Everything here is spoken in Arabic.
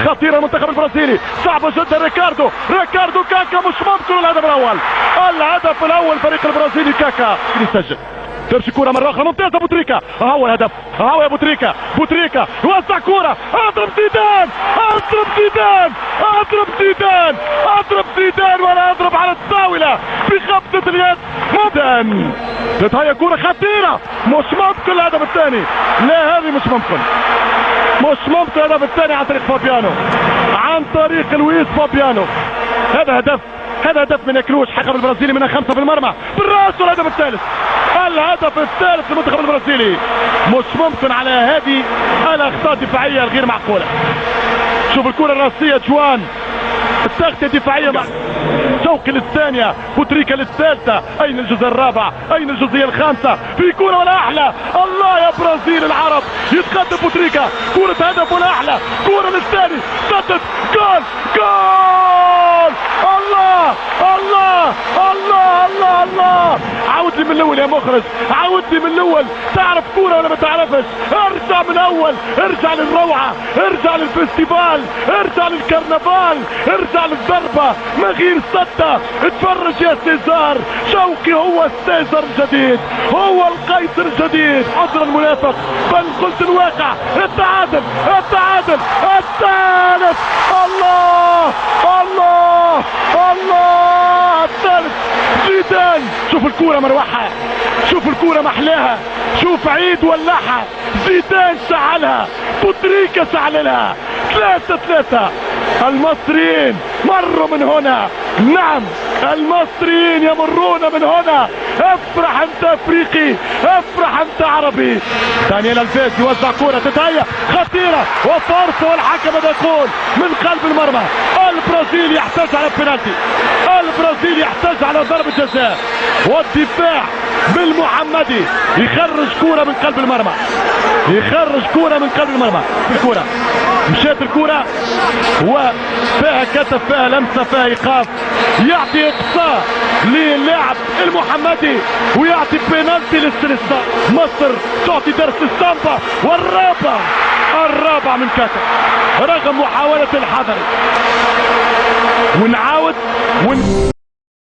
خطيره المنتخب البرازيلي، صعبه جدا. ريكاردو كاكا، مش ممكن الهدف الاول فريق البرازيلي كاكا يسجل. تمشي كرة مرة أخرى ممتازة. بوتريكا، هو الهدف، هو يا بوتريكا يوزع كرة. أضرب زيدان ولا أضرب على الطاولة بخبطة اليد. مدن هي كرة خطيرة، مش ممكن الهدف الثاني. لا هذه مش ممكن الهدف الثاني عن طريق فابيانو، عن طريق لويس فابيانو. هذا هدف من كروش، حكم البرازيلي من 5 في المرمى بالراس. والهدف الثالث للمنتخب البرازيلي. مش ممكن على هذه الاخطاء الدفاعيه الغير معقوله. شوف الكره الراسيه، جوان التغطيه الدفاعيه مع شوقي للثانيه، بوتريكا للثالثه. اين الجزء الرابع؟ اين الجزئيه الخامسه؟ في كره ولا احلى. الله يا برازيل العرب، يتقدم بوتريكا، كره هدف ولا احلى. كره للثاني، سدد، جول. الله عاود لي من الاول يا مخرج، عاود لي من الاول. تعرف كوره ولا ما تعرفش؟ ارجع من الاول، ارجع للروعه، ارجع للفستيفال، ارجع للكرنفال، ارجع للضربه من غير صدة. اتفرج يا سيزار، شوقي هو السيزر الجديد، هو القيصر الجديد. عذر المنافق، بل قلت الواقع. التعادل الثالث. الله الثالث. زيدان، شوف الكورة مروحها، شوف الكورة محلاها، شوف عيد ولعها. زيدان شعلها، بوتريكا شعلها. 3-3. المصريين مروا من هنا، نعم المصريين يمرون من هنا. افرح انت افريقي، افرح انت عربي. دانيال الفيس يوزع كرة تتهيأ خطيرة وفرصة، والحكم يقول من قلب المرمى. البرازيل يحتاج على بنالتي، البرازيل يحتاج على ضربة جزاء، والدفاع بالمحمدي يخرج كرة من قلب المرمى، الكرة مشات الكرة وفيها كتف، فيها لمسة، فيها ايقاف. يعطي اقصاء للاعب المحمدي ويعطي بينالتي للسلسة. مصر تعطي درس السامبا، والرابع من كاكا رغم محاولة الحذر. ونعاود